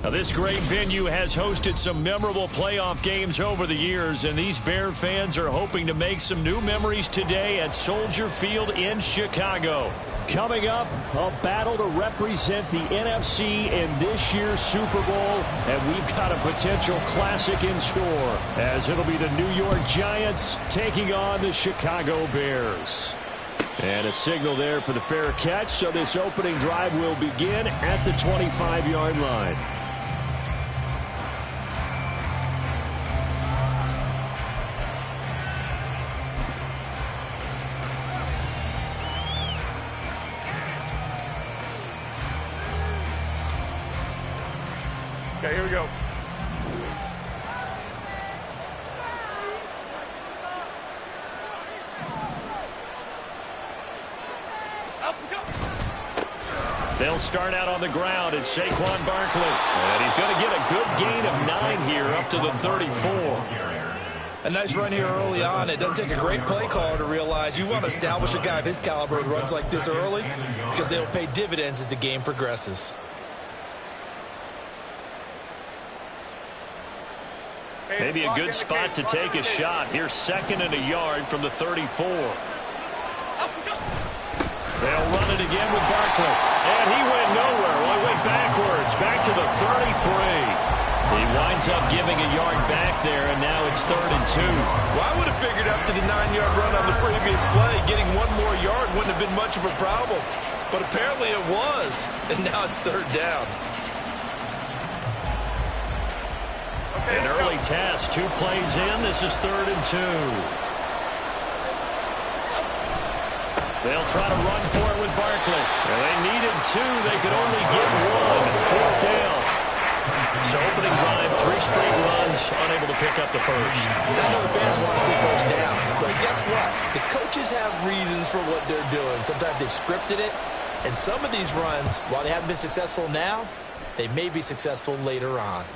Now, this great venue has hosted some memorable playoff games over the years, and these Bear fans are hoping to make some new memories today at Soldier Field in Chicago. Coming up, a battle to represent the NFC in this year's Super Bowl, and we've got a potential classic in store, as it'll be the New York Giants taking on the Chicago Bears. And a signal there for the fair catch, so this opening drive will begin at the 25-yard line. Okay, here we go. They'll start out on the ground. It's Saquon Barkley. And he's going to get a good gain of 9 here up to the 34. A nice run here early on. It doesn't take a great play caller to realize you want to establish a guy of his caliber with runs like this early because they'll pay dividends as the game progresses. Maybe a good spot to take a shot. Here's 2nd and a yard from the 34. They'll run it again with Barkley. And he went nowhere. Well, he went backwards. Back to the 33. He winds up giving a yard back there, and now it's 3rd and 2. Well, I would have figured up to the 9-yard run on the previous play. Getting 1 more yard wouldn't have been much of a problem. But apparently it was. And now it's 3rd down. An early task, 2 plays in. This is 3rd and 2. They'll try to run for it with Barkley. Well, they needed 2. They could only get 1. 4th down. So opening drive, 3 straight runs, unable to pick up the first. I know the fans want to see first downs, but guess what? The coaches have reasons for what they're doing. Sometimes they've scripted it, and some of these runs, while they haven't been successful now, they may be successful later on.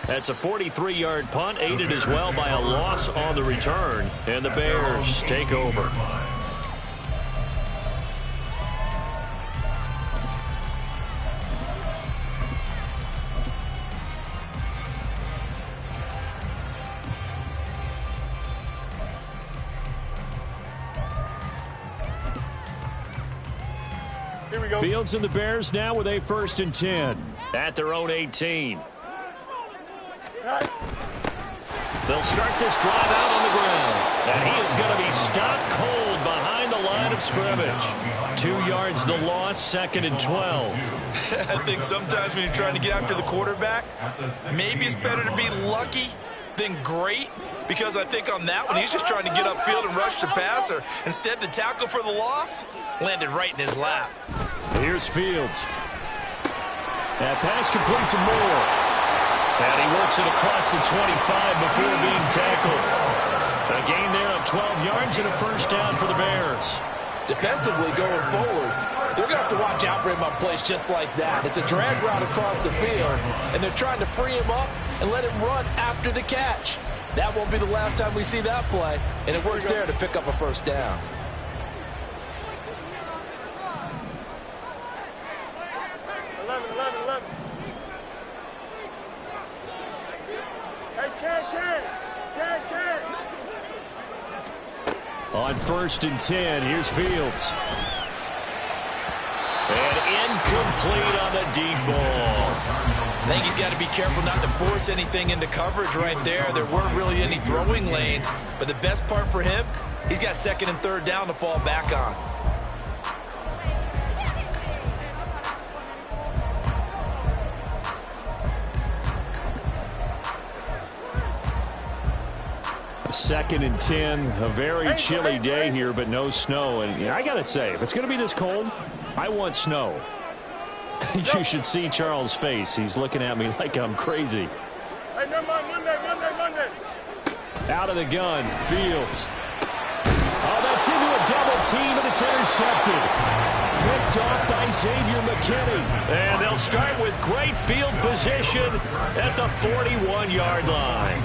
That's a 43-yard punt, aided as well by a loss on the return, and the Bears take over. Here we go. Fields and the Bears now with a 1st and 10 at their own 18. They'll start this drive out on the ground. And he is going to be stopped cold behind the line of scrimmage. 2 yards the loss, 2nd and 12. I think sometimes when you're trying to get after the quarterback, maybe it's better to be lucky than great. Because I think on that one, he's just trying to get upfield and rush the passer. Instead, the tackle for the loss landed right in his lap. Here's Fields. That pass complete to Moore. And he works it across the 25 before being tackled. A gain there of 12 yards and a 1st down for the Bears. Defensively going forward, they're going to have to watch out for him on plays just like that. It's a drag route across the field, and they're trying to free him up and let him run after the catch. That won't be the last time we see that play, and it works there to pick up a 1st down. On 1st and 10, here's Fields. And incomplete on the deep ball. I think he's got to be careful not to force anything into coverage right there. There weren't really any throwing lanes, but the best part for him, he's got 2nd and 3rd down to fall back on. A 2nd and 10, a very chilly day here, but no snow. And I got to say, if it's going to be this cold, I want snow. You should see Charles' face. He's looking at me like I'm crazy. Hey, Monday. Out of the gun, Fields. Oh, that's into a double team, and it's intercepted. Picked off by Xavier McKinney. And they'll start with great field position at the 41-yard line.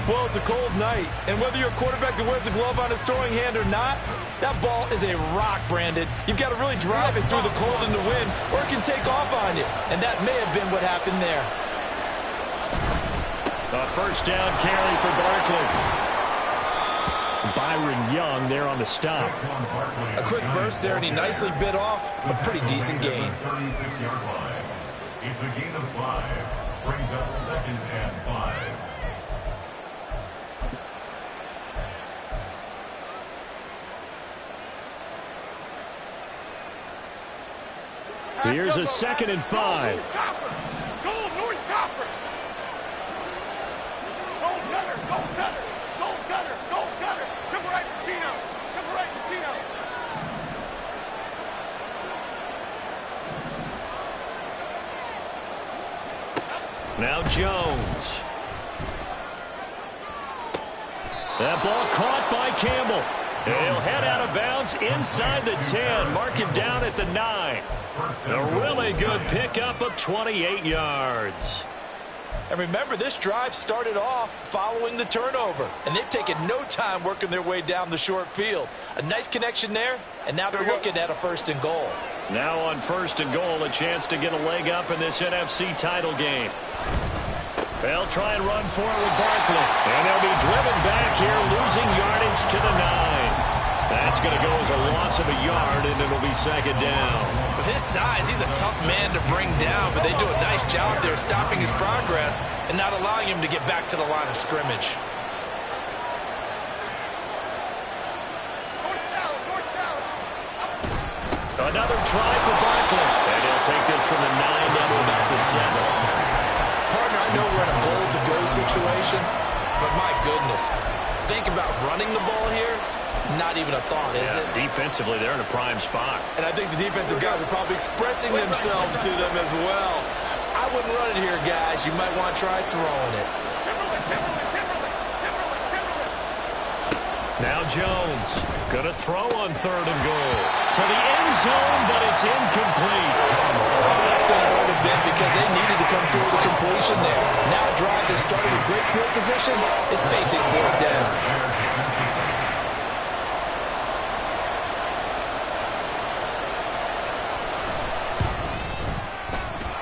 Well, it's a cold night, and whether you're a quarterback that wears a glove on his throwing hand or not, that ball is a rock, Brandon. You've got to really drive it through the cold and the wind, or it can take off on you, and that may have been what happened there. A first down carry for Barkley. Byron Young there on the stop. A quick burst there, and he nicely bit off a pretty decent gain. It's a gain of 5. Brings up 2nd and 5. Here's a 2nd and 5. Go, North Copper. Go, Gutter. Go, Gutter. Go, Gutter. Go, Gutter. Triple right, Pacino. Triple right, Pacino. Now Jones. That ball caught by Campbell. He'll head out of bounds inside the 10. Mark it down at the 9. A really good pickup of 28 yards. And remember, this drive started off following the turnover, and they've taken no time working their way down the short field. A nice connection there, and now they're looking at a 1st and goal. Now on 1st and goal, a chance to get a leg up in this NFC title game. They'll try and run for it with Barkley, and they'll be driven back here, losing yardage to the 9. That's going to go as a loss of a yard, and it'll be 2nd down. With his size, he's a tough man to bring down, but they do a nice job there stopping his progress and not allowing him to get back to the line of scrimmage. Another try for Barkley, and he'll take this from the 9 down to about the 7. Partner, I know we're in a goal-to-go situation, but my goodness, think about running the ball here. Not even a thought, is it? Defensively, they're in a prime spot. And I think the defensive guys are probably expressing themselves to them as well. I wouldn't run it here, guys. You might want to try throwing it. Now Jones going to throw on 3rd and goal. To the end zone, but it's incomplete. That's going to hurt a bit because they needed to come through the completion there. Now a drive that started with great field position is facing 4th down.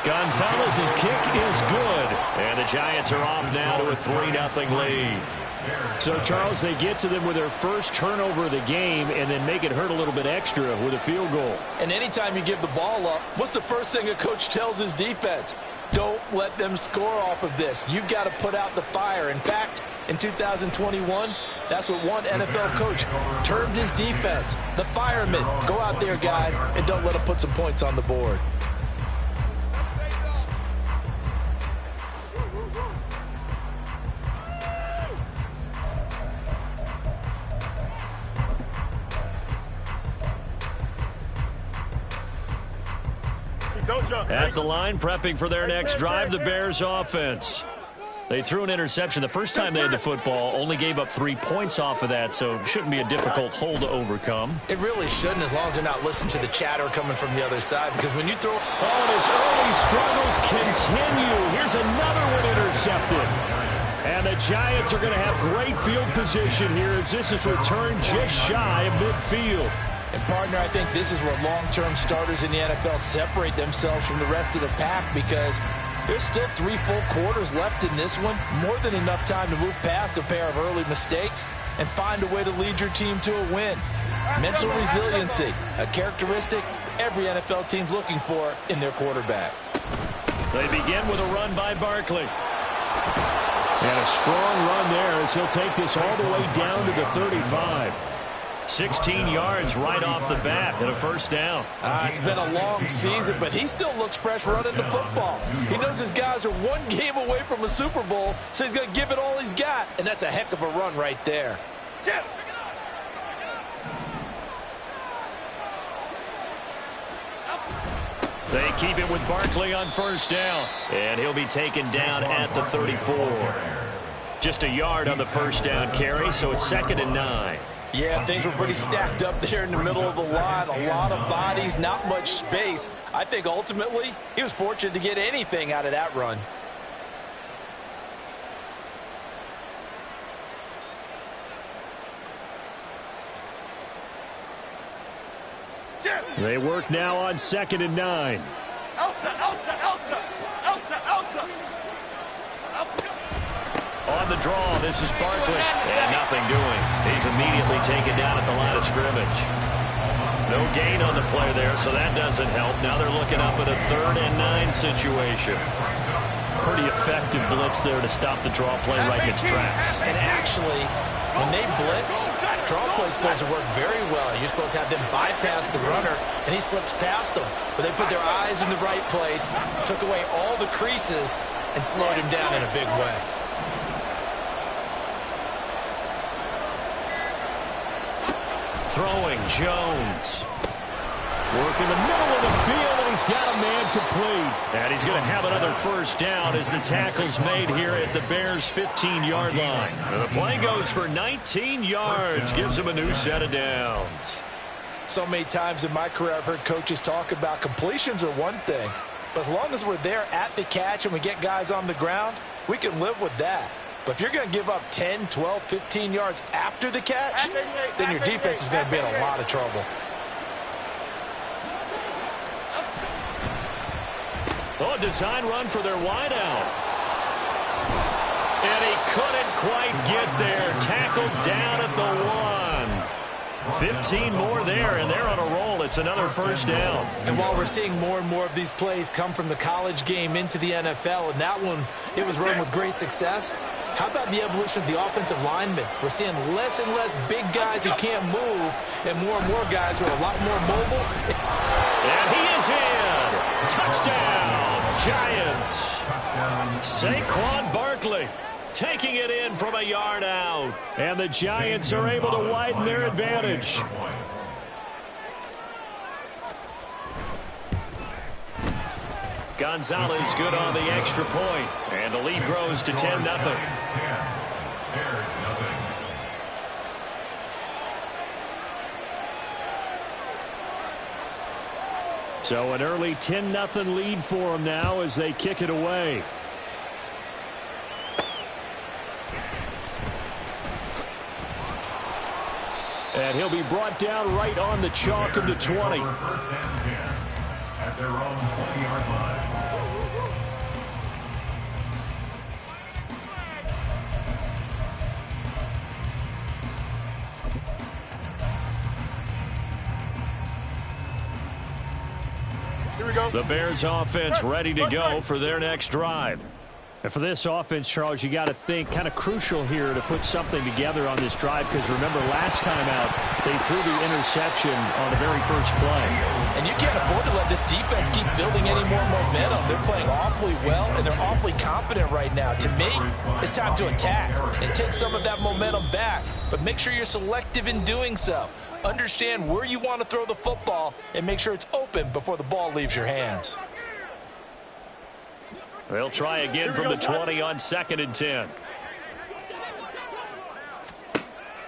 Gonzalez's kick is good, and the Giants are off now to a 3-0 lead. So, Charles, they get to them with their first turnover of the game and then make it hurt a little bit extra with a field goal. And anytime you give the ball up, what's the first thing a coach tells his defense? Don't let them score off of this. You've got to put out the fire. In fact, in 2021, that's what one NFL coach termed his defense. The firemen. Go out there, guys, and don't let them put some points on the board. At the line, prepping for their next drive, the Bears offense. They threw an interception the first time they had the football, only gave up 3 points off of that, so it shouldn't be a difficult hole to overcome. It really shouldn't, as long as they're not listening to the chatter coming from the other side, because when you throw... Oh, and his early struggles continue. Here's another one intercepted. And the Giants are going to have great field position here as this is returned just shy of midfield. And, partner, I think this is where long-term starters in the NFL separate themselves from the rest of the pack because there's still 3 full quarters left in this one. More than enough time to move past a pair of early mistakes and find a way to lead your team to a win. Mental resiliency, a characteristic every NFL team's looking for in their quarterback. They begin with a run by Barkley. And a strong run there as he'll take this all the way down to the 35. 16 yards right off the bat and a first down. It's been a long season, but he still looks fresh running the football. He knows his guys are 1 game away from a Super Bowl, so he's going to give it all he's got, and that's a heck of a run right there. They keep it with Barkley on first down, and he'll be taken down at the 34. Just a yard on the first down carry, so it's 2nd and 9. Yeah, things were pretty stacked up there in the middle of the line. A lot of bodies, not much space. I think ultimately he was fortunate to get anything out of that run. They work now on 2nd and 9. On the draw, this is Barkley. And nothing doing. He's immediately taken down at the line of scrimmage. No gain on the play there, so that doesn't help. Now they're looking up at a 3rd and 9 situation. Pretty effective blitz there to stop the draw play right in its tracks. And actually, when they blitz, draw play is supposed to work very well. You're supposed to have them bypass the runner, and he slips past them. But they put their eyes in the right place, took away all the creases, and slowed him down in a big way. Throwing, Jones. Work in the middle of the field, and he's got a man complete. And he's going to have another first down as the tackle's made here at the Bears' 15-yard line. And the play goes for 19 yards, gives him a new set of downs. So many times in my career I've heard coaches talk about completions are one thing, but as long as we're there at the catch and we get guys on the ground, we can live with that. But if you're going to give up 10, 12, 15 yards after the catch, then your defense is going to be in a lot of trouble. Oh, a design run for their wideout. And he couldn't quite get there. Tackled down at the 1. 15 more there, and they're on a roll. It's another first down. And while we're seeing more and more of these plays come from the college game into the NFL, and that one, it was run with great success, how about the evolution of the offensive linemen? We're seeing less and less big guys who can't move, and more guys who are a lot more mobile. And he is in. Touchdown, Giants. Saquon Barkley taking it in from a yard out. And the Giants are able to widen their advantage. Gonzalez good on the extra point. And the lead grows to 10-0. So an early 10-0 lead for them now as they kick it away. And he'll be brought down right on the chalk of the 20. First and 10 at their own 20-yard line. Here we go. The Bears offense ready to go for their next drive. And for this offense, Charles, you got to think kind of crucial here to put something together on this drive, because remember last time out they threw the interception on the very first play. And you can't afford to let this defense keep building any more momentum. They're playing awfully well, and they're awfully confident right now. To me, it's time to attack and take some of that momentum back, but make sure you're selective in doing so. Understand where you want to throw the football and make sure it's open before the ball leaves your hands. They'll try again from the 20 on 2nd and 10.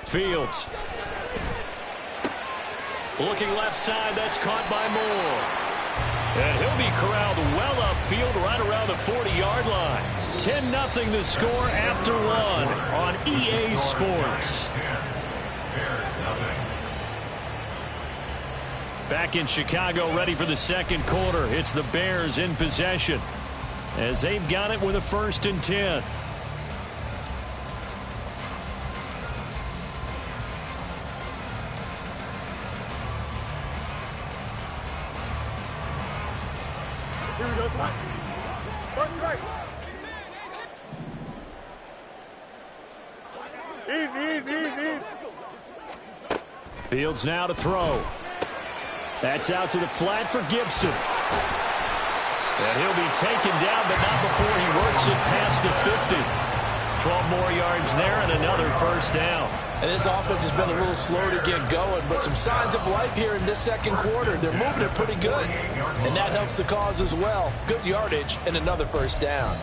Fields. Looking left side, that's caught by Moore. And he'll be corralled well upfield right around the 40-yard line. 10-0 the score after 1 on EA Sports. Back in Chicago, ready for the second quarter. It's the Bears in possession, as they've got it with a 1st and 10. Here we go, slide. Punch right. Easy. Fields now to throw. That's out to the flat for Gibson. And he'll be taken down, but not before he works it past the 50. 12 more yards there and another first down. And this offense has been a little slow to get going, but some signs of life here in this second quarter. They're moving it pretty good, and that helps the cause as well. Good yardage and another first down.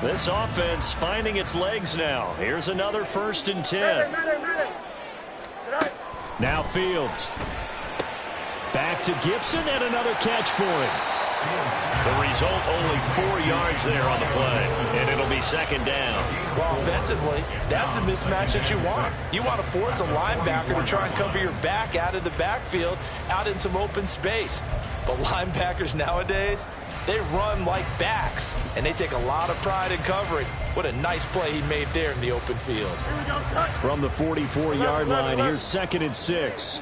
This offense finding its legs now. Here's another 1st and 10. Now Fields. Back to Gibson, and another catch for him. The result, only 4 yards there on the play, and it'll be second down. Well, offensively, that's the mismatch that you want. You want to force a linebacker to try and cover your back out of the backfield, out in some open space. But linebackers nowadays, they run like backs, and they take a lot of pride in covering. What a nice play he made there in the open field. From the 44-yard line, here's 2nd and 6.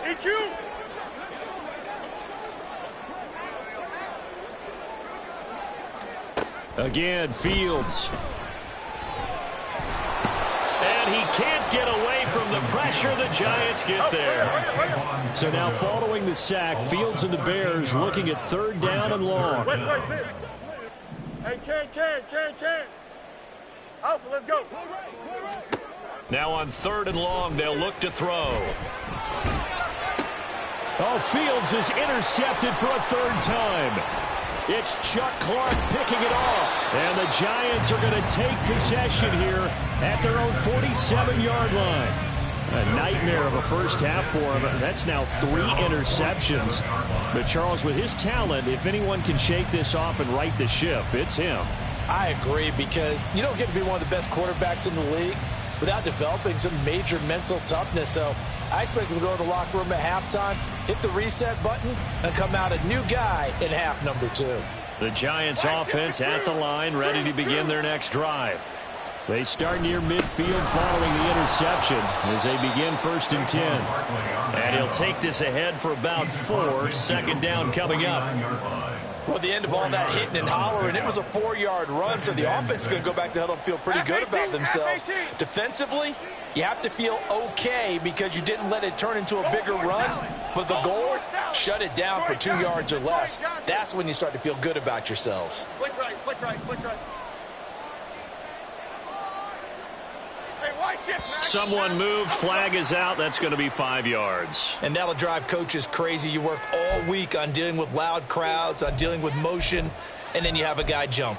EQ. Again, Fields. And he can't get away from the pressure. The Giants get there. So now following the sack, Fields and the Bears looking at 3rd down and long. Hey, Ken. Alpha, let's go. Now on 3rd and long, they'll look to throw. Oh, Fields is intercepted for a 3rd time. It's Chuck Clark picking it off. And the Giants are going to take possession here at their own 47-yard line. A nightmare of a first half for him. That's now 3 interceptions. But Charles, with his talent, if anyone can shake this off and right the ship, it's him. I agree, because you don't get to be one of the best quarterbacks in the league without developing some major mental toughness. So I expect him to go to the locker room at halftime, hit the reset button, and come out a new guy in half number 2. The Giants offense at the line, ready to begin their next drive. They start near midfield following the interception as they begin 1st and 10. And he'll take this ahead for about 4. 2nd down coming up. Well, at the end of all that hitting and hollering, it was a 4-yard run, so the offense is going to go back to huddle and feel pretty good about themselves. Defensively, you have to feel okay because you didn't let it turn into a bigger run, but the goal, shut it down for 2 yards or less. That's when you start to feel good about yourselves. Flick right. Someone moved, flag is out. That's going to be 5 yards. And that'll drive coaches crazy. You work all week on dealing with loud crowds, on dealing with motion, and then you have a guy jump.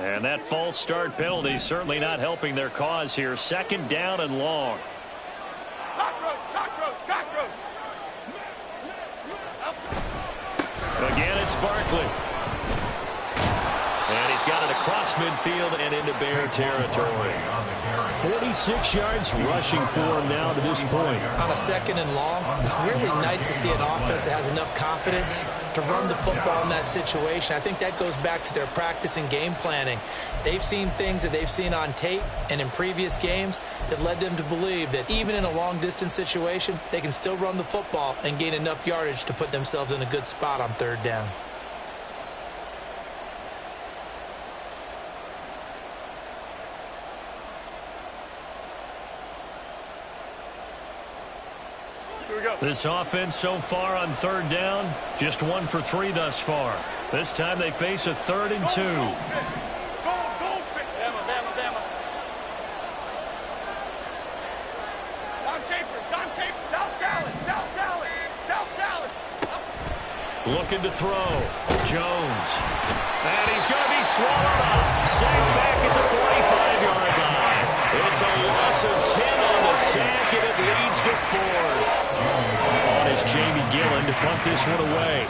And that false start penalty certainly not helping their cause here. 2nd down and long. Cockroach. Again, it's Barkley. And he's got it across midfield and into Bear territory. 46 yards rushing for him now to this point. On a 2nd and long, it's really nice to see an offense that has enough confidence to run the football in that situation. I think that goes back to their practice and game planning. They've seen things that they've seen on tape and in previous games that led them to believe that even in a long-distance situation, they can still run the football and gain enough yardage to put themselves in a good spot on 3rd down. This offense so far on 3rd down, just 1 for 3 thus far. This time they face a 3rd and 2. Bama. Don Capers, South Salad. Looking to throw. Jones. And he's going to be swallowed up. Sacked back at the 45-yard line. It's a loss of 10 on the sack, and it leads to 4th. On is Jamie Gillen to punt this one away.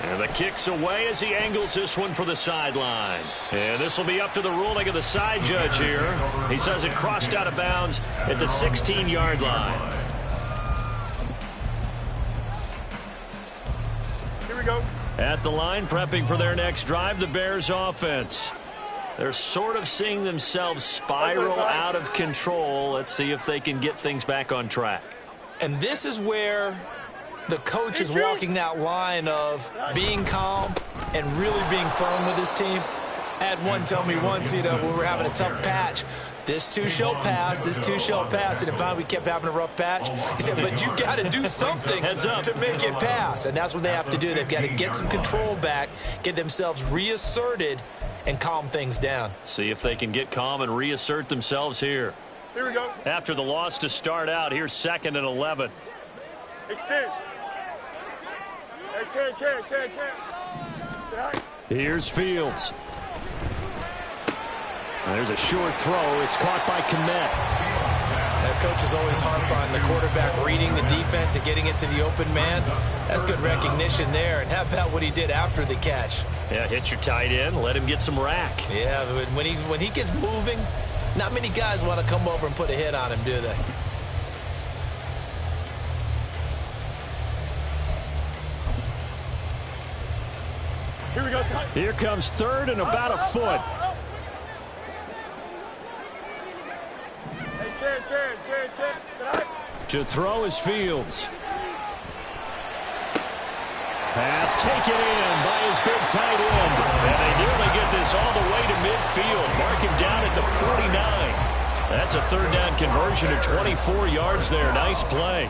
And the kick's away as he angles this one for the sideline. And this will be up to the ruling of the side judge here. He says it crossed out of bounds at the 16-yard line. Here we go. At the line, prepping for their next drive, the Bears offense. They're sort of seeing themselves spiral out of control. Let's see if they can get things back on track. And this is where the coach is walking that line of being calm and really being firm with his team. I had one tell me once, when we were having a tough patch, This too shall pass. This too shall pass. And finally, we kept having a rough patch. He said, but you got to do something to make it pass. And that's what they have to do. They've got to get some control back, get themselves reasserted, and calm things down. See if they can get calm and reassert themselves here. Here we go. After the loss to start out, here's 2nd and 11. Extend. Hey, can. Here's Fields. There's a short throw. It's caught by Kmet. That coach is always harp on the quarterback reading the defense and getting it to the open man. That's good recognition there. And how about what he did after the catch? Yeah, hit your tight end. Let him get some rack. Yeah, when he gets moving, not many guys want to come over and put a hit on him, do they? Here we go, son. Here comes 3rd and about a foot. Hey, can. To throw is Fields. Pass taken in by his big tight end. And they nearly get this all the way to midfield. Mark him down at the 49. That's a 3rd down conversion of 24 yards there. Nice play.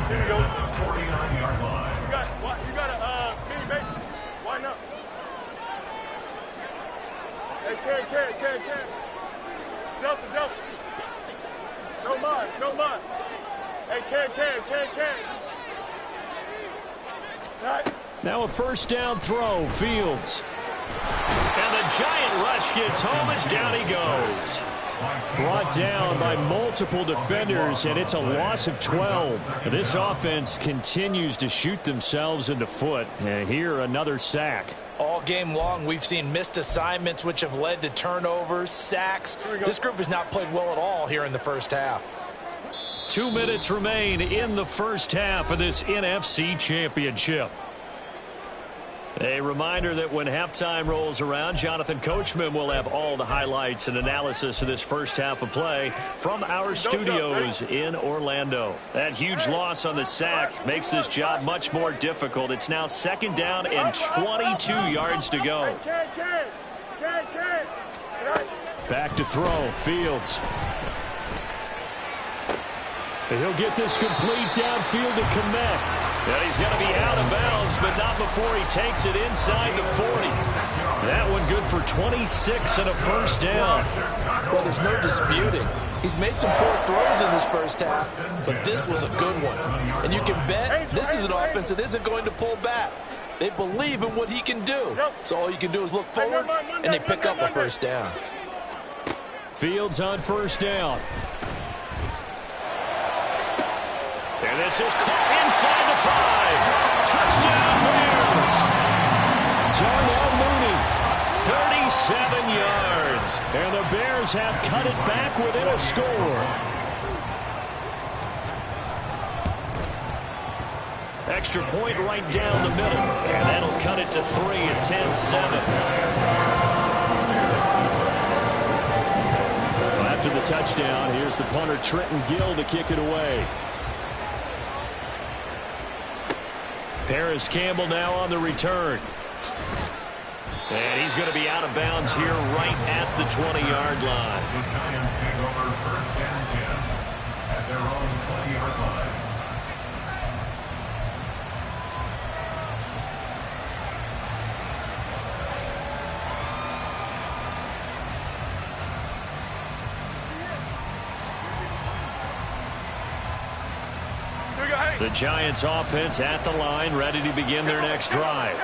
Here we go. 49-yard line. You got a mini base. Why not? Hey, can. Delta. No mind. Hey, can. Right. Now a 1st down throw. Fields. And the giant rush gets home as down he goes. Brought down by multiple defenders, and it's a loss of 12. This offense continues to shoot themselves in the foot. And here, another sack. All game long, we've seen missed assignments, which have led to turnovers, sacks. This group has not played well at all here in the first half. 2 minutes remain in the first half of this NFC Championship. A reminder that when halftime rolls around, Jonathan Coachman will have all the highlights and analysis of this first half of play from our studios in Orlando. That huge loss on the sack makes this job much more difficult. It's now 2nd down and 22 yards to go. Back to throw. Fields. He'll get this complete downfield to Kmet. And he's going to be out of bounds, but not before he takes it inside the 40. That one good for 26 and a 1st down. Well, there's no disputing. He's made some poor throws in this first half, but this was a good one. And you can bet this is an offense that isn't going to pull back. They believe in what he can do. So all you can do is look forward, and they pick up a 1st down. Fields on 1st down. And this is caught inside the 5. Touchdown Bears. Darnell Mooney, 37 yards. And the Bears have cut it back within a score. Extra point right down the middle. And that'll cut it to 3 at 10-7. After the touchdown, here's the punter Trenton Gill to kick it away. Paris Campbell now on the return. And he's going to be out of bounds here right at the 20-yard line. The Giants take over 1st and 10 at their own 20-yard line. The Giants offense at the line, ready to begin their next drive.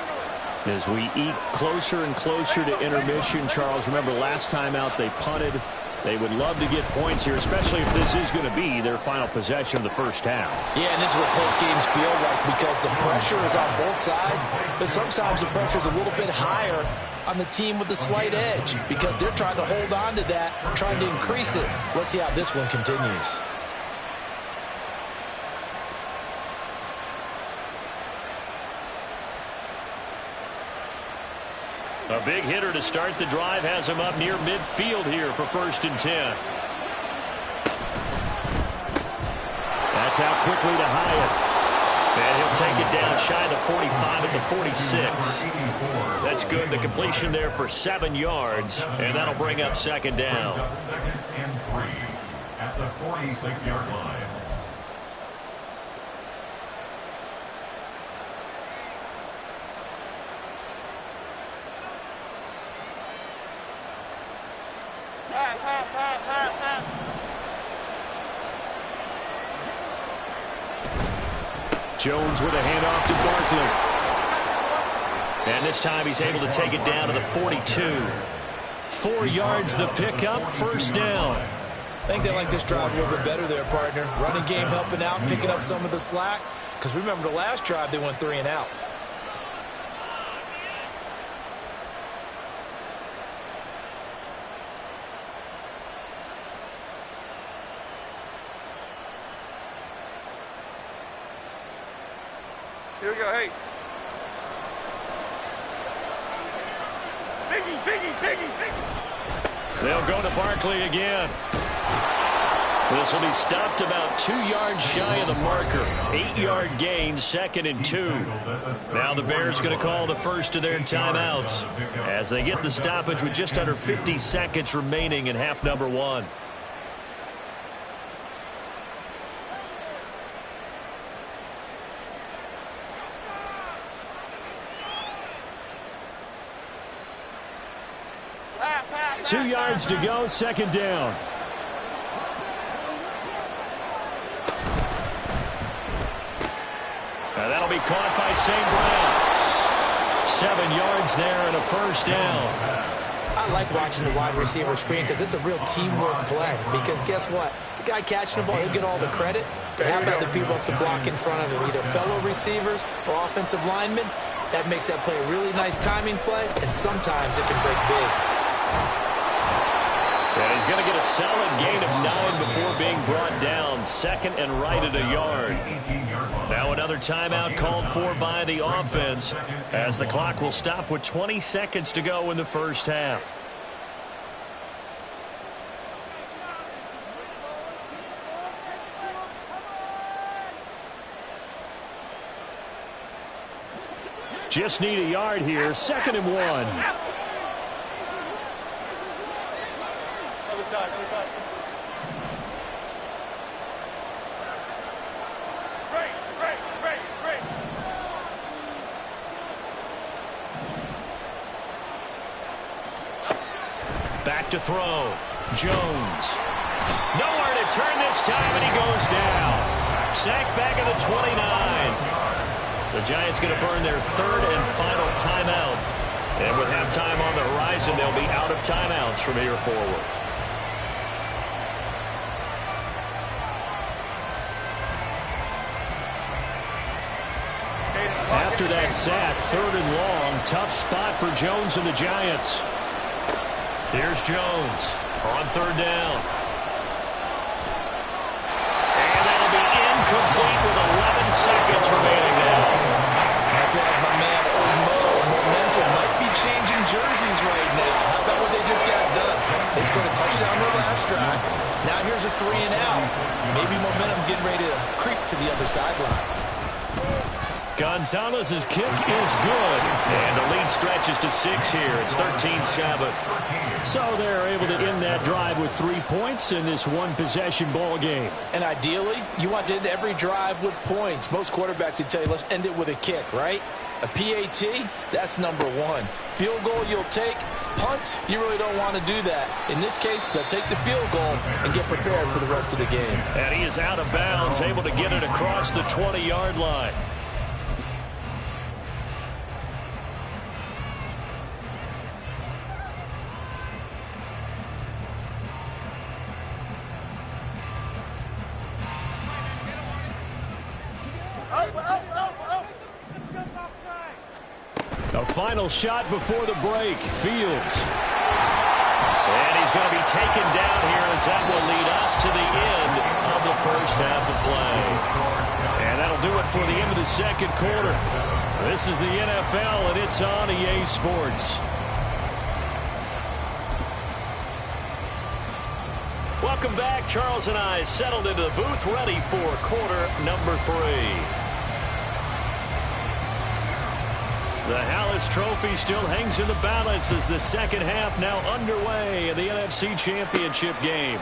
As we eat closer and closer to intermission, Charles, remember last time out they punted. They would love to get points here, especially if this is going to be their final possession of the first half. Yeah, and this is what close games feel like because the pressure is on both sides, but sometimes the pressure is a little bit higher on the team with the slight edge because they're trying to hold on to that, trying to increase it. Let's see how this one continues. A big hitter to start the drive has him up near midfield here for 1st and 10. That's out quickly to Hyatt. And he'll take it down shy of the 45 at the 46. That's good. The completion there for 7 yards, and that'll bring up second down. Second and 3 at the 46-yard line. Jones with a handoff to Barkley. And this time he's able to take it down to the 42. 4 yards the pickup, first down. I think they like this drive a little bit better there, partner. Running game helping out, picking up some of the slack. Because remember the last drive, they went 3 and out. Here we go, hey. Biggie. They'll go to Barkley again. This will be stopped about 2 yards shy of the marker. 8-yard gain, second and 2. Now the Bears going to call the first of their timeouts as they get the stoppage with just under 50 seconds remaining in half number 1. Two yards to go, second down. And that'll be caught by St. Brown. 7 yards there and a first down. I like watching the wide receiver screen because it's a real teamwork play. Because guess what? The guy catching the ball, he'll get all the credit. But how about the people up to block in front of him, either fellow receivers or offensive linemen? That makes that play a really nice timing play, and sometimes it can break big. And he's going to get a solid gain of 9 before being brought down. Second and right at a yard. Now another timeout called for by the offense as the clock will stop with 20 seconds to go in the first half. Just need a yard here. Second and 1. Back to throw. Jones. Nowhere to turn this time, and he goes down. Sacked back at the 29. The Giants going to burn their third and final timeout. And with halftime on the horizon, they'll be out of timeouts from here forward. After that sack, third and long, tough spot for Jones and the Giants. Here's Jones on third down. And that'll be incomplete with 11 seconds remaining now. I feel like my man, Old Mo, momentum might be changing jerseys right now. How about what they just got done? They scored a touchdown their last drive. Now here's a 3 and out. Maybe momentum's getting ready to creep to the other sideline. Gonzalez's kick is good, and the lead stretches to 6 here. It's 13-7. So they're able to end that drive with 3 points in this one-possession ball game. And ideally, you want to end every drive with points. Most quarterbacks would tell you, let's end it with a kick, right? A PAT, that's number 1. Field goal you'll take. Punts, you really don't want to do that. In this case, they'll take the field goal and get prepared for the rest of the game. And he is out of bounds, able to get it across the 20-yard line. A final shot before the break. Fields. And he's going to be taken down here as that will lead us to the end of the first half of play. And that'll do it for the end of the second quarter. This is the NFL, and it's on EA Sports. Welcome back. Charles and I settled into the booth ready for quarter number 3. The Hallis Trophy still hangs in the balance as the second half now underway in the NFC Championship game.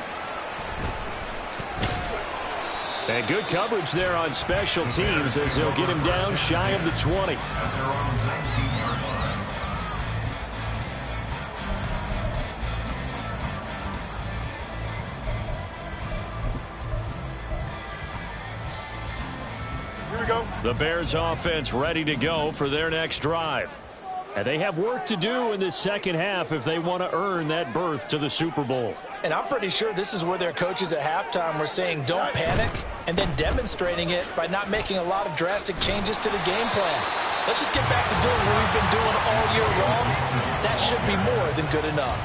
And good coverage there on special teams as they'll get him down shy of the 20. At their own 19-yard line. Here we go. The Bears offense ready to go for their next drive. And they have work to do in this second half if they want to earn that berth to the Super Bowl. And I'm pretty sure this is where their coaches at halftime were saying don't panic, and then demonstrating it by not making a lot of drastic changes to the game plan. Let's just get back to doing what we've been doing all year long. That should be more than good enough.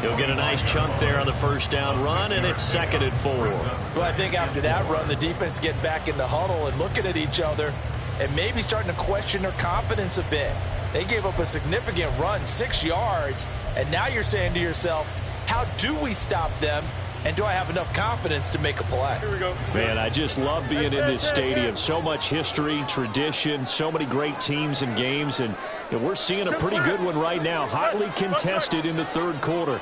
He'll get a nice chunk there on the first down run, and it's 2nd and 4. Well, I think after that run, the defense get back in the huddle and looking at each other and maybe starting to question their confidence a bit. They gave up a significant run, 6 yards, and now you're saying to yourself, how do we stop them, and do I have enough confidence to make a play? Here we go. Man, I just love being in this stadium. So much history, tradition, so many great teams and games, and we're seeing a pretty good one right now, hotly contested in the third quarter.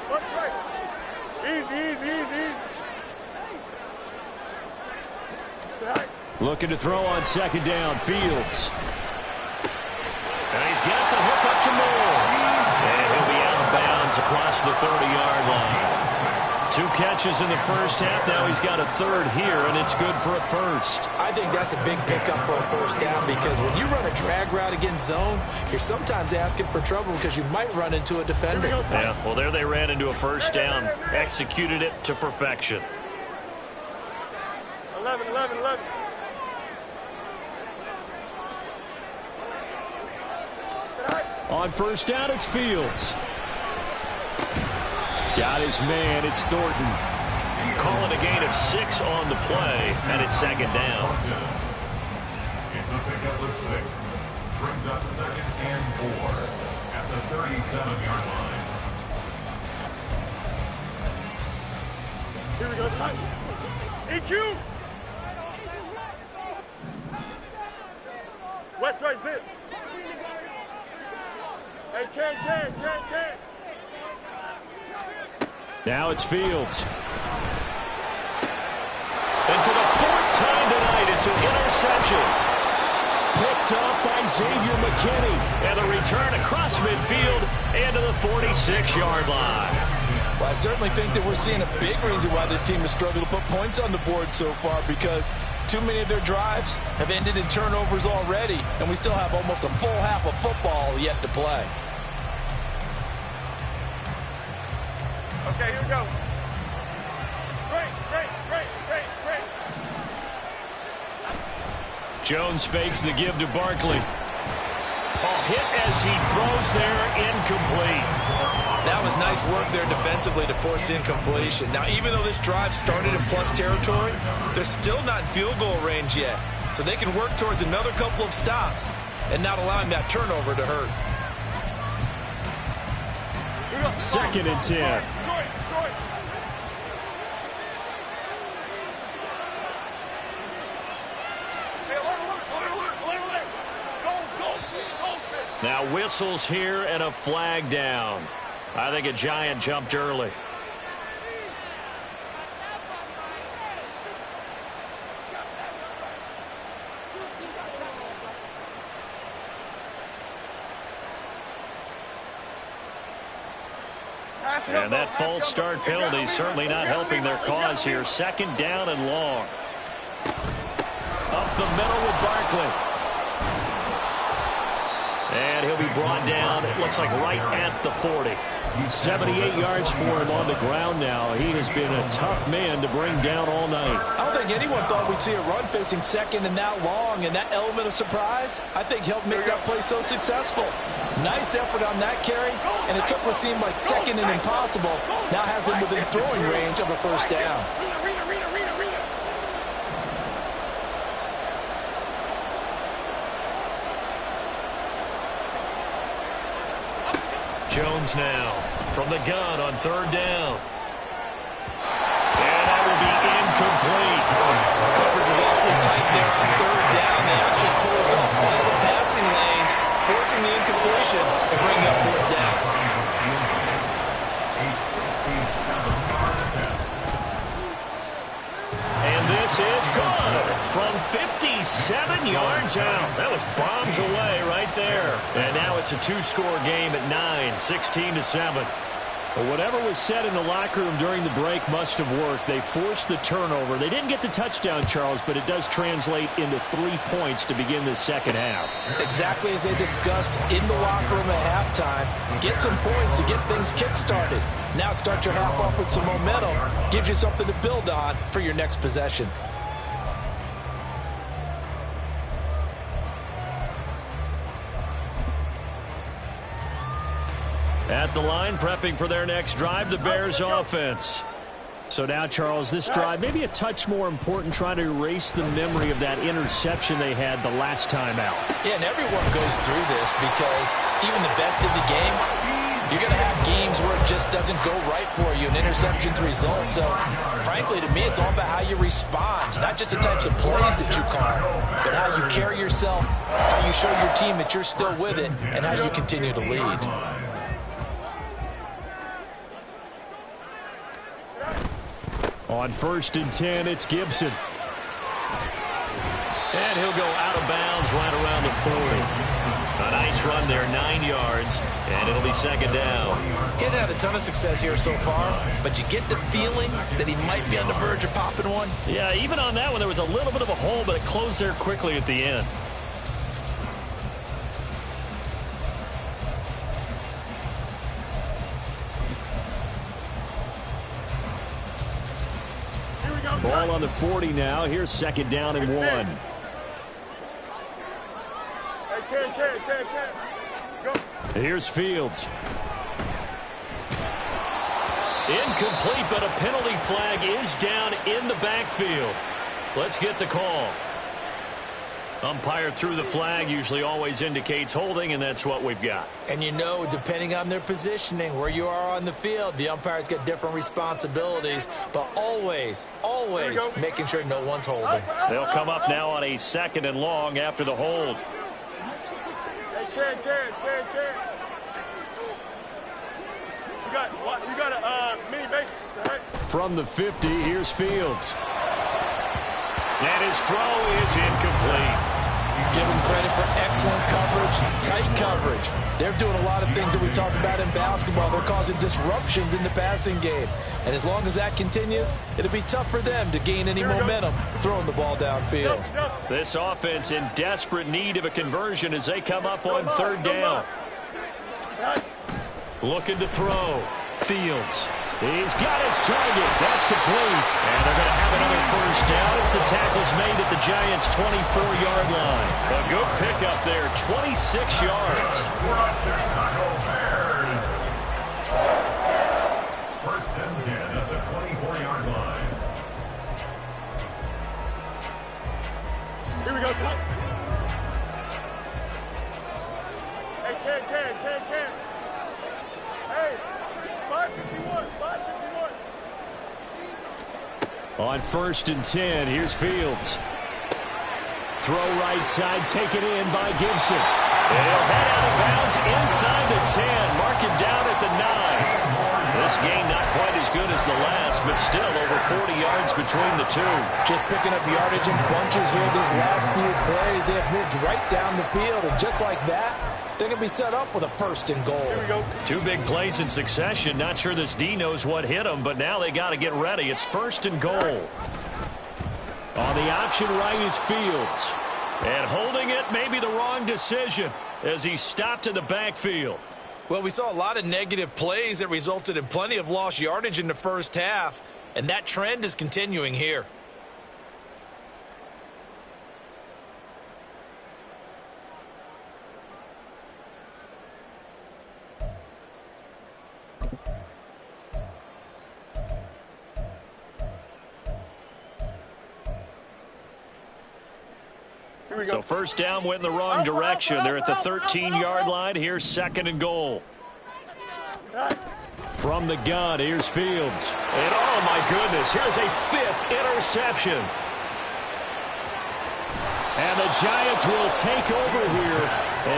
Watch right. Easy. Right. Looking to throw on second down, Fields. And he's got the hook up to Moore. And he'll be out of bounds across the 30-yard line. 2 catches in the first half. Now he's got a third here, and it's good for a first. I think that's a big pickup for a first down because when you run a drag route against zone, you're sometimes asking for trouble because you might run into a defender. Yeah, well, there they ran into a first down. Executed it to perfection. 11. On first down, it's Fields. Got his man, it's Thornton. Calling a gain of 6 on the play, and it's 2nd down. It's a pickup of 6. Brings up 2nd and 4 at the 37-yard line. Here we go. EQ. West right zip. Hey, can. Now it's Fields. And for the 4th time tonight, it's an interception. Picked up by Xavier McKinney. And a return across midfield and to the 46-yard line. Well, I certainly think that we're seeing a big reason why this team has struggled to put points on the board so far, because too many of their drives have ended in turnovers already, and we still have almost a full half of football yet to play. Okay, here we go. Great. Jones fakes the give to Barkley. Hit as he throws there, incomplete. That was nice work there defensively to force incompletion. Now, even though this drive started in plus territory, they're still not in field goal range yet. So they can work towards another couple of stops and not allowing that turnover to hurt. 2nd and 10. Troy. Hey, alert. Go. Now whistles here and a flag down. I think a Giant jumped early. And that false start penalty certainly not helping their cause here. 2nd down and long. Up the middle with Barkley. And he'll be brought down, it looks like right at the 40. 78 yards for him on the ground now. He has been a tough man to bring down all night. I don't think anyone thought we'd see a run facing 2nd and that long, and that element of surprise, I think, helped make that play so successful. Nice effort on that carry, and it took what seemed like 2nd and impossible. Now has him within throwing range of a first down. Jones now from the gun on 3rd down. And that will be incomplete. Coverage is awfully tight there on 3rd down. They actually closed off all the passing lanes, That was bombs away right there. And now it's a two-score game at 9, 16-7. But whatever was said in the locker room during the break must have worked. They forced the turnover. They didn't get the touchdown, Charles, but it does translate into 3 points to begin the second half. Exactly as they discussed in the locker room at halftime. Get some points to get things kick-started. Now start your half off with some momentum. Gives you something to build on for your next possession. At the line, prepping for their next drive, the Bears offense. So now, Charles, this drive maybe a touch more important, trying to erase the memory of that interception they had the last time out. Yeah, and everyone goes through this because even the best in the game, you're going to have games where it just doesn't go right for you, and interceptions result. So, frankly, to me, it's all about how you respond, not just the types of plays that you call, but how you carry yourself, how you show your team that you're still with it, and how you continue to lead. On 1st and 10, it's Gibson. And he'll go out of bounds right around the 40. A nice run there, 9 yards, and it'll be second down. He hasn't had a ton of success here so far, but you get the feeling that he might be on the verge of popping one. Yeah, even on that one, there was a little bit of a hole, but it closed there quickly at the end. Ball on the 40 now. Here's second down and 1. Go. Here's Fields. Incomplete, but a penalty flag is down in the backfield. Let's get the call. Umpire threw the flag, usually always indicates holding, and that's what we've got. And you know, depending on their positioning, where you are on the field, the umpire's got different responsibilities, but always making sure no one's holding. They'll come up now on a 2nd and long after the hold. Hey, Ken. You got a mini base, right? From the 50, here's Fields. And his throw is incomplete. Give them credit for excellent coverage, tight coverage. They're doing a lot of things that we talk about in basketball. They're causing disruptions in the passing game. And as long as that continues, it'll be tough for them to gain any momentum throwing the ball downfield. This offense in desperate need of a conversion as they come up on 3rd down. Looking to throw. Fields. He's got his target. That's complete. And they're going to have another 1st down as the tackle's made at the Giants' 24-yard line. A good pickup there, 26 yards. 1st and 10 at the 24-yard line. Here we go, son. Hey, Ken. Hey, 551. On 1st and 10, here's Fields. Throw right side, taken in by Gibson. And he'll head out of bounds inside the 10. Mark him down at the 9. This game not quite as good as the last, but still over 40 yards between the two. Just picking up yardage in bunches here these last few plays. They have moved right down the field, and just like that, they're going to be set up with a 1st and goal. Here we go. 2 big plays in succession. Not sure this D knows what hit him, but now they got to get ready. It's 1st and goal. On the option right is Fields. And holding it may be the wrong decision as he stopped in the backfield. Well, we saw a lot of negative plays that resulted in plenty of lost yardage in the 1st half, and that trend is continuing here. So 1st down went in the wrong direction. They're at the 13-yard line. Here's 2nd and goal. From the gun, here's Fields. And oh my goodness, here's a 5th interception. And the Giants will take over here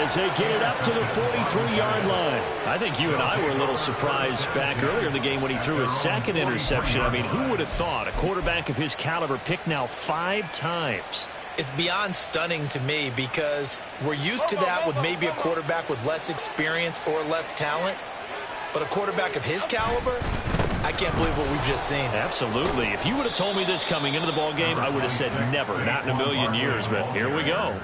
as they get it up to the 43-yard line. I think you and I were a little surprised back earlier in the game when he threw his 2nd interception. I mean, who would have thought a quarterback of his caliber picked now 5 times? It's beyond stunning to me because we're used to that with maybe a quarterback with less experience or less talent. But a quarterback of his caliber, I can't believe what we've just seen. Absolutely. If you would have told me this coming into the ball game, I would have said never, not in a million years. But here we go.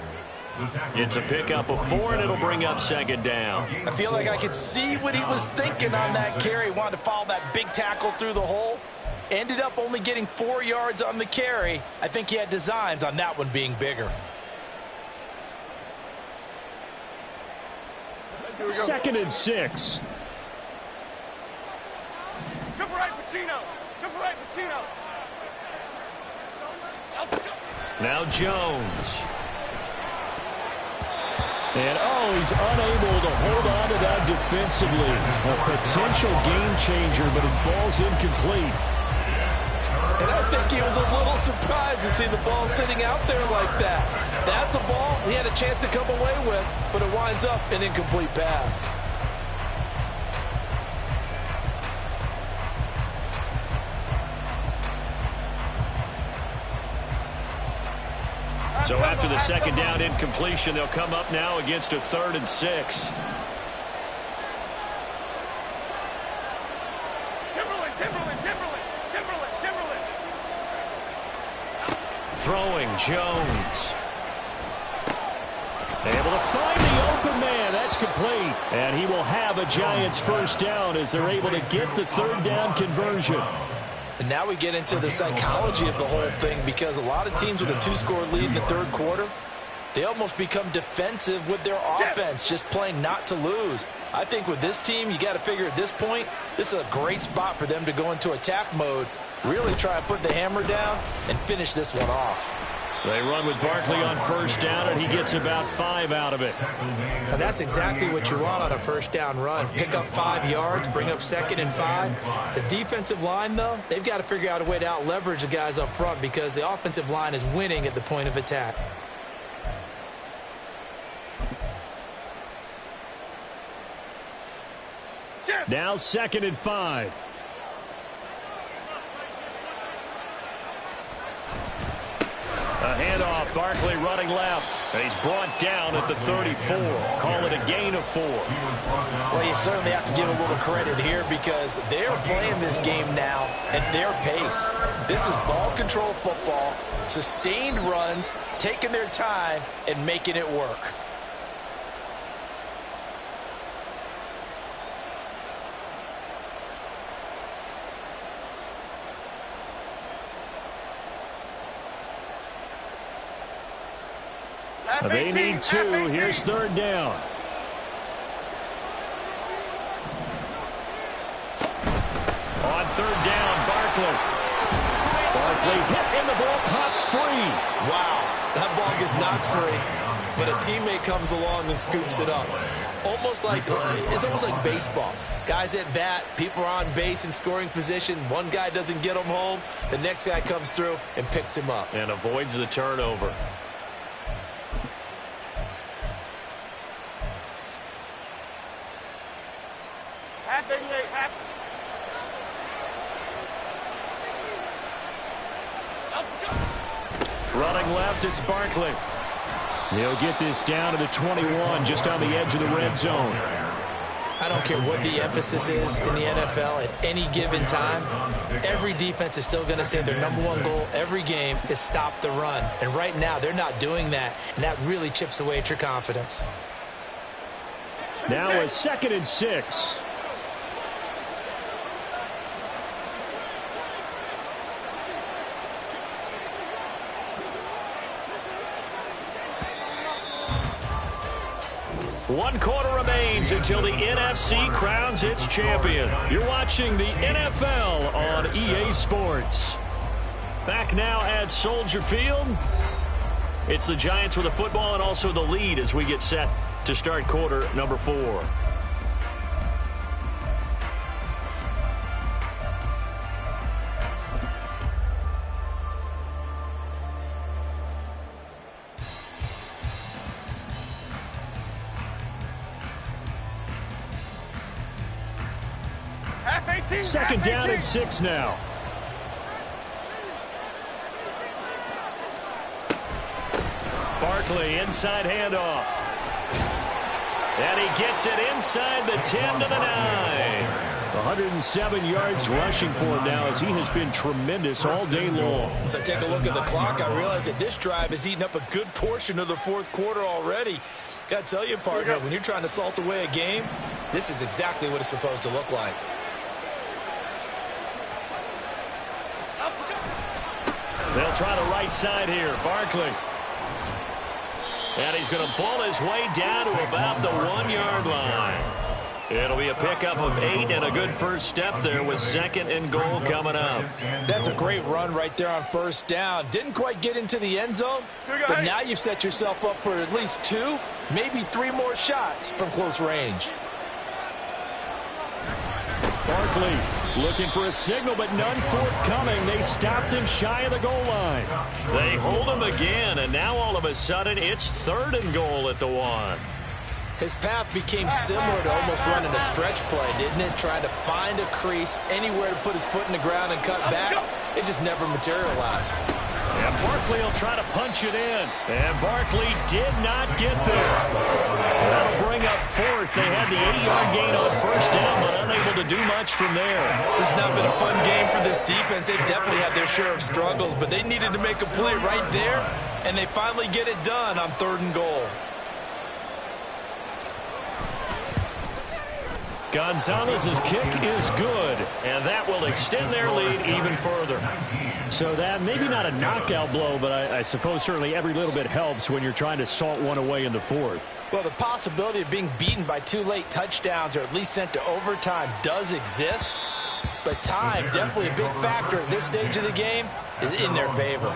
It's a pickup of 4, and it'll bring up second down. I feel like I could see what he was thinking on that carry. He wanted to follow that big tackle through the hole. Ended up only getting 4 yards on the carry. I think he had designs on that one being bigger. Second and 6. Triple right, Pacino. Triple right, Pacino. Now Jones. And, he's unable to hold on to that defensively. A potential game changer, but it falls incomplete. And I think he was a little surprised to see the ball sitting out there like that. That's a ball he had a chance to come away with, but it winds up an incomplete pass. So after the second down incompletion, they'll come up now against a 3rd and 6. Throwing Jones. Able to find the open man. That's complete. And he will have a Giants first down as they're able to get the 3rd down conversion. And now we get into the psychology of the whole thing, because a lot of teams with a 2-score lead in the 3rd quarter, they almost become defensive with their offense, just playing not to lose. I think with this team, you got to figure at this point, this is a great spot for them to go into attack mode, really try to put the hammer down and finish this one off. They run with Barkley on first down, and he gets about 5 out of it. And that's exactly what you want on a first down run. Pick up 5 yards, bring up 2nd and 5. The defensive line, though, they've got to figure out a way to out-leverage the guys up front because the offensive line is winning at the point of attack. Now 2nd and 5. A handoff, Barkley running left, and he's brought down at the 34. Call it a gain of 4. Well, you certainly have to give a little credit here because they're playing this game now at their pace. This is ball control football, sustained runs, taking their time, and making it work. They need 2. Here's 3rd down. On 3rd down, Barkley. Barkley hit in the ball, pops free. Wow, that ball gets knocked free, but a teammate comes along and scoops it up. It's almost like baseball. Guys at bat, people are on base in scoring position. One guy doesn't get him home. The next guy comes through and picks him up. And avoids the turnover. Running left, it's Barkley. He'll get this down to the 21, just on the edge of the red zone. I don't care what the emphasis is in the NFL at any given time. Every defense is still going to say their #1 goal every game is stop the run. And right now, they're not doing that, and that really chips away at your confidence. Now a 2nd and 6. One quarter remains until the NFC crowns its champion. You're watching the NFL on EA Sports. Back now at Soldier Field. It's the Giants with the football and also the lead as we get set to start quarter number 4. Second down and 6 now. Barkley, inside handoff. And he gets it inside the 10 to the 9. 107 yards rushing for him now as he has been tremendous all day long. As I take a look at the clock, I realize that this drive has eaten up a good portion of the fourth quarter already. Got to tell you, partner, when you're trying to salt away a game, this is exactly what it's supposed to look like. They'll try the right side here. Barkley. And he's going to bull his way down to about the 1-yard line. It'll be a pickup of 8 and a good first step there with 2nd and goal coming up. That's a great run right there on first down. Didn't quite get into the end zone, but now you've set yourself up for at least 2, maybe 3 more shots from close range. Barkley looking for a signal, but none forthcoming. They stopped him shy of the goal line. They hold him again, and now all of a sudden it's 3rd and goal at the 1. His path became similar to almost running a stretch play, didn't it? Trying to find a crease, anywhere to put his foot in the ground and cut back. It just never materialized. And Barkley will try to punch it in. And Barkley did not get there. That'll bring up 4th. They had the 80-yard gain on first down, but unable to do much from there. This has not been a fun game for this defense. They've definitely had their share of struggles, but they needed to make a play right there, and they finally get it done on 3rd and goal. Gonzalez's kick is good, and that will extend their lead even further. So that maybe not a knockout blow, but I suppose certainly every little bit helps when you're trying to salt one away in the 4th. Well, the possibility of being beaten by 2 late touchdowns or at least sent to overtime does exist, but time, definitely a big factor at this stage of the game, is in their favor.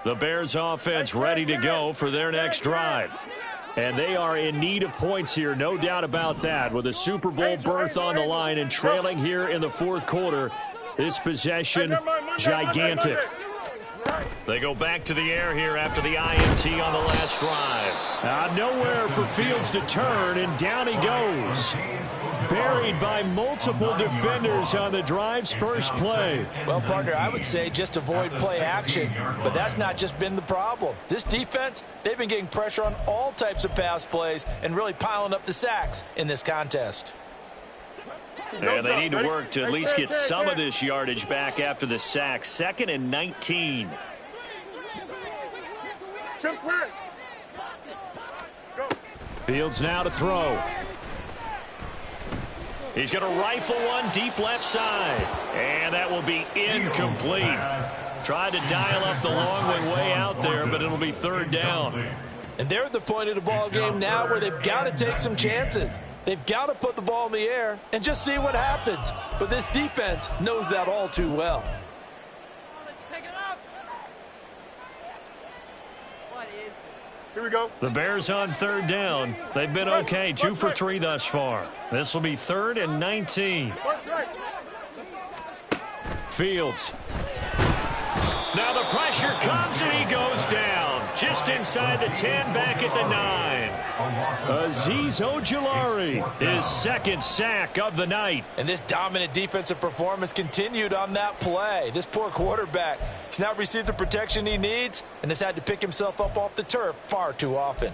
The Bears offense ready to go for their next drive. And they are in need of points here, no doubt about that. With a Super Bowl berth on the line and trailing here in the 4th quarter, this possession gigantic. They go back to the air here after the INT on the last drive. Nowhere for Fields to turn, and down he goes. Buried by multiple defenders on the drive's first play. Well, partner, I would say just avoid play action, but that's not just been the problem. This defense, they've been getting pressure on all types of pass plays and really piling up the sacks in this contest. And they need to work to at least get some of this yardage back after the sack. 2nd and 19. Fields now to throw. He's going to rifle one deep left side. And that will be incomplete. Tried to dial up the long way out there, but it'll be 3rd down. And they're at the point of the ball game now where they've got to take some chances. They've got to put the ball in the air and just see what happens. But this defense knows that all too well. Here we go. The Bears on 3rd down. They've been okay, 2 for 3 thus far. This will be 3rd and 19. Fields. Now the pressure comes and he goes down. Just inside the 10, back at the 9. Azeez Ojulari, his 2nd sack of the night. And this dominant defensive performance continued on that play. This poor quarterback has not received the protection he needs and has had to pick himself up off the turf far too often.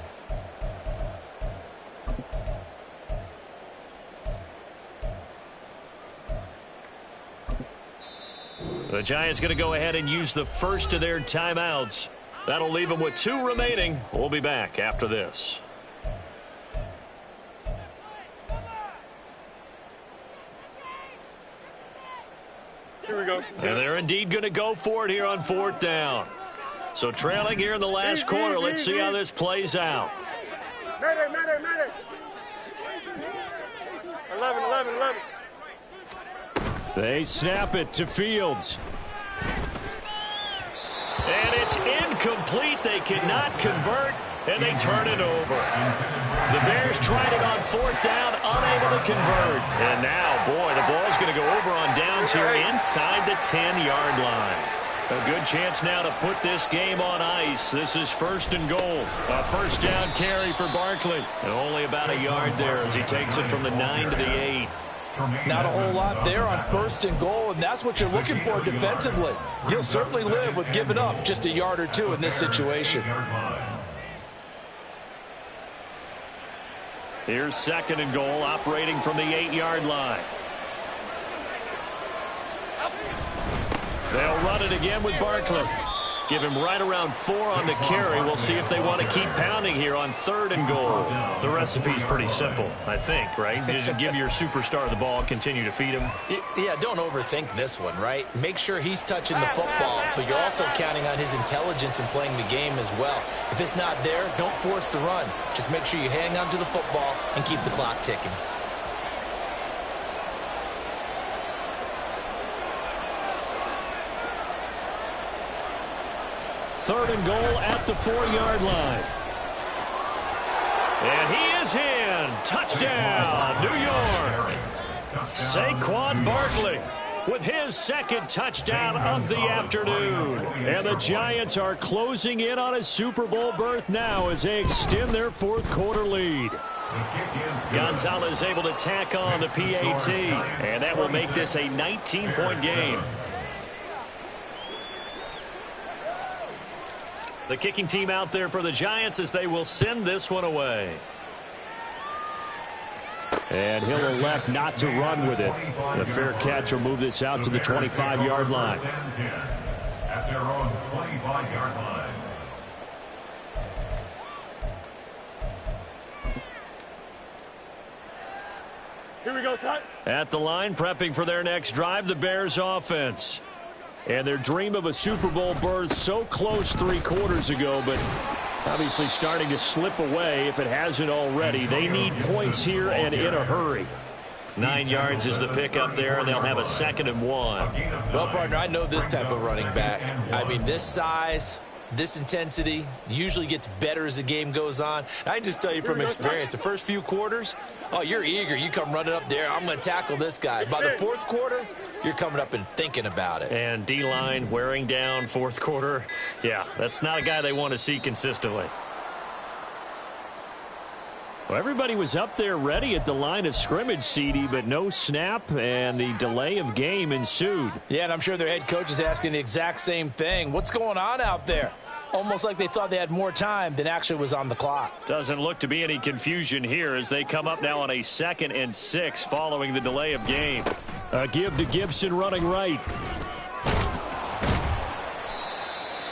The Giants going to go ahead and use the first of their timeouts. That'll leave them with 2 remaining. We'll be back after this. Here we go. And they're indeed going to go for it here on 4th down. So trailing here in the last quarter. Let's see how this plays out. Mayday. 11. They snap it to Fields. And it's incomplete. They cannot convert, and they turn it over. The Bears tried it on 4th down, unable to convert. And now, boy, the ball's going to go over on downs here inside the 10-yard line. A good chance now to put this game on ice. This is 1st and goal. A first down carry for Barkley. And only about a yard there as he takes it from the 9 to the 8. Not a whole lot there on 1st and goal, and that's what you're looking for defensively. You'll certainly live with giving up just a yard or two in this situation. Here's 2nd and goal, operating from the 8-yard line. They'll run it again with Barkley. Give him right around 4 on the carry. We'll see if they want to keep pounding here on 3rd and goal. The recipe's pretty simple, I think, right? Just give your superstar the ball, continue to feed him. Yeah, don't overthink this one, right? Make sure he's touching the football, but you're also counting on his intelligence in playing the game as well. If it's not there, don't force the run. Just make sure you hang on to the football and keep the clock ticking. Third and goal at the 4-yard line. And he is in. Touchdown, New York. Saquon Barkley with his 2nd touchdown of the afternoon. And the Giants are closing in on a Super Bowl berth now as they extend their 4th quarter lead. Gonzalez able to tack on the PAT, and that will make this a 19-point game. The kicking team out there for the Giants as they will send this one away. And he'll elect not to run with it. The fair catch will move this out to the 25-yard line. At their own 25-yard line. Here we go, son. At the line, prepping for their next drive, the Bears offense. And their dream of a Super Bowl berth so close 3 quarters ago, but obviously starting to slip away if it hasn't already. They need points here and in a hurry. 9 yards is the pickup there, and they'll have a 2nd and 1. Well, partner, I know this type of running back. I mean, this size, this intensity usually gets better as the game goes on. I can just tell you from experience, the first few quarters, oh, you're eager. You come running up there, I'm going to tackle this guy. By the 4th quarter, you're coming up and thinking about it. And D-line wearing down 4th quarter. Yeah, that's not a guy they want to see consistently. Well, everybody was up there ready at the line of scrimmage, CD, but no snap, and the delay of game ensued. Yeah, and I'm sure their head coach is asking the exact same thing. What's going on out there? Almost like they thought they had more time than actually was on the clock. Doesn't look to be any confusion here as they come up now on a 2nd and 6 following the delay of game. A give to Gibson running right.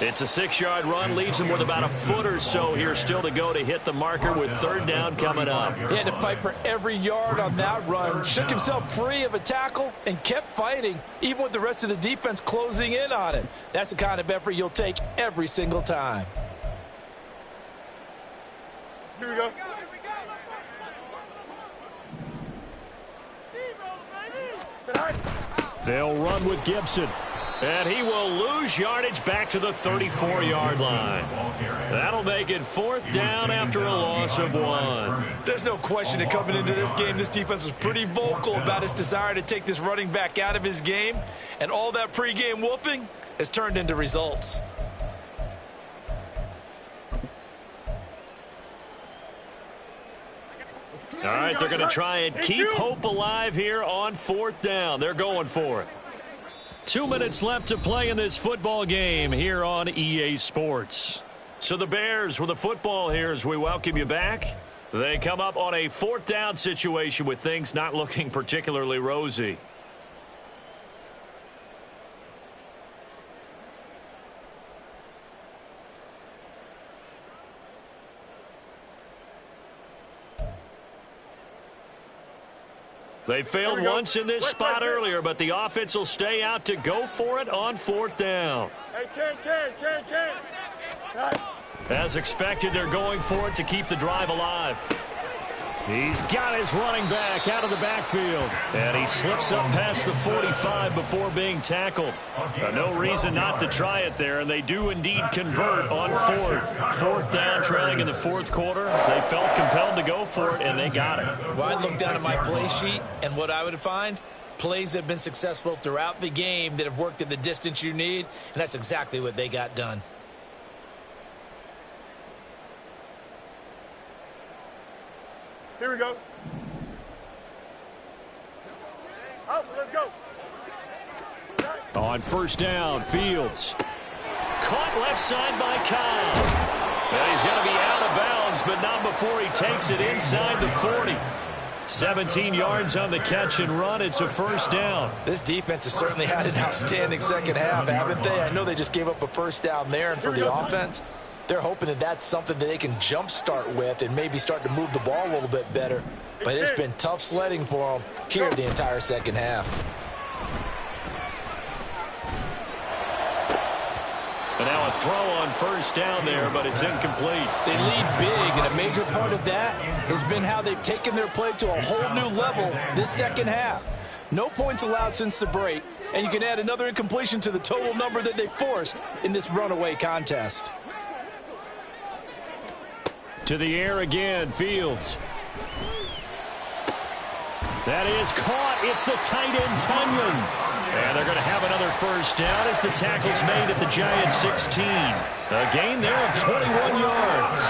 It's a 6-yard run, leaves him with about a foot or so here still to go to hit the marker with 3rd down coming up. He had to fight for every yard on that run, shook himself free of a tackle, and kept fighting, even with the rest of the defense closing in on it. That's the kind of effort you'll take every single time. Here we go. They'll run with Gibson. And he will lose yardage back to the 34-yard line. That'll make it 4th down after a loss of 1. There's no question that coming into this game, this defense was pretty vocal about its desire to take this running back out of his game. And all that pregame wolfing has turned into results. All right, they're going to try and keep hope alive here on 4th down. They're going for it. 2 minutes left to play in this football game here on EA Sports. So the Bears with the football here as we welcome you back. They come up on a 4th down situation with things not looking particularly rosy. They failed once in this spot earlier, but the offense will stay out to go for it on 4th down. Hey, Ken. As expected, they're going for it to keep the drive alive. He's got his running back out of the backfield. And he slips up past the 45 before being tackled. No reason not to try it there, and they do indeed convert on 4th. 4th down, trailing in the 4th quarter. They felt compelled to go for it, and they got it. Well, I'd look down at my play sheet, and what I would find, Plays have been successful throughout the game that have worked at the distance you need, and that's exactly what they got done. Here we go. Let's go. On first down, Fields. Caught left side by Kyle. Well, he's going to be out of bounds, but not before he takes it inside the 40. 17 yards on the catch and run. It's a first down. This defense has certainly had an outstanding second half, haven't they? I know they just gave up a first down there, and for the offense, they're hoping that that's something that they can jumpstart with and maybe start to move the ball a little bit better. But it's been tough sledding for them here the entire second half. And now a throw on first down there, but it's incomplete. They lead big, and a major part of that has been how they've taken their play to a whole new level this second half. No points allowed since the break, and you can add another incompletion to the total number that they forced in this runaway contest. To the air again, Fields. That is caught. It's the tight end, Tunyon. And they're going to have another first down as the tackle's made at the Giants' 16. A gain there of 21 yards.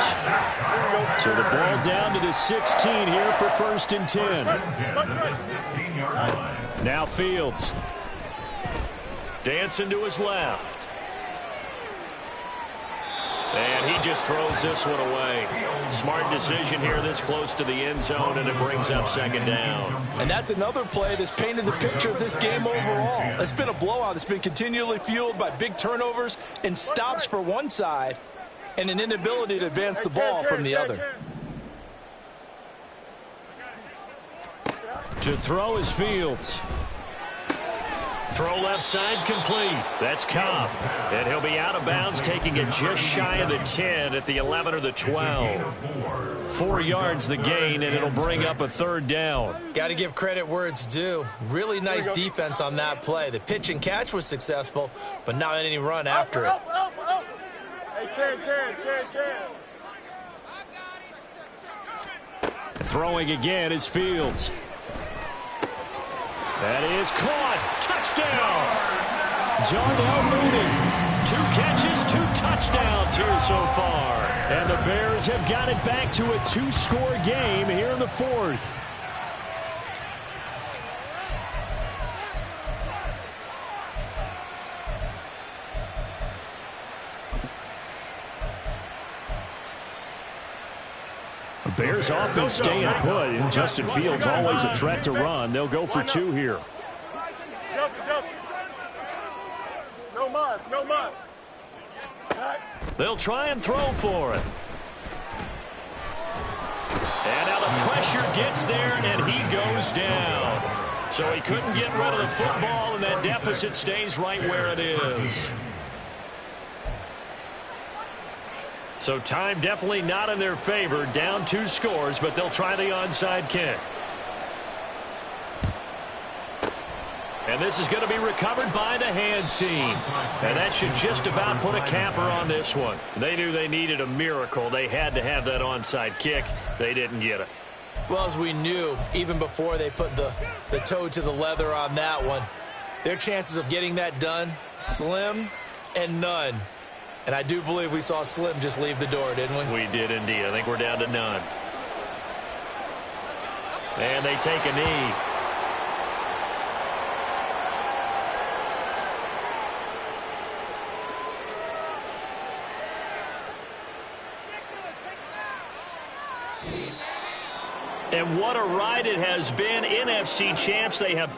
So the ball down to the 16 here for first and 10. Now Fields. Dancing to his left. And he just throws this one away. Smart decision here this close to the end zone, and it brings up second down. And that's another play that's painted the picture of this game overall. It's been a blowout. It's been continually fueled by big turnovers and stops for one side and an inability to advance the ball from the other. To throw is Fields. Throw left side complete. That's Cobb. And he'll be out of bounds, taking it just shy of the 10 at the 11 or the 12. 4 yards the gain, and it'll bring up a third down. Got to give credit where it's due. Really nice defense on that play. The pitch and catch was successful, but not any run after it. Hey, Throwing again is Fields. That is caught. Touchdown. Darnell Mooney. 2 catches, 2 touchdowns here so far. And the Bears have got it back to a 2-score game here in the 4th. The Bears offense staying put, and Justin Fields always a threat to run. They'll go for 2 here. No muss, no muss. They'll try and throw for it. And now the pressure gets there, and he goes down. So he couldn't get rid of the football, and that deficit stays right where it is. So time definitely not in their favor. Down 2 scores, but they'll try the onside kick. And this is going to be recovered by the hands team. And that should just about put a capper on this one. They knew they needed a miracle. They had to have that onside kick. They didn't get it. Well, as we knew, even before they put the toe to the leather on that one, their chances of getting that done, slim and none. And I do believe we saw Slim just leave the door, didn't we? We did indeed. I think we're down to none. And they take a knee. And what a ride it has been. NFC champs, they have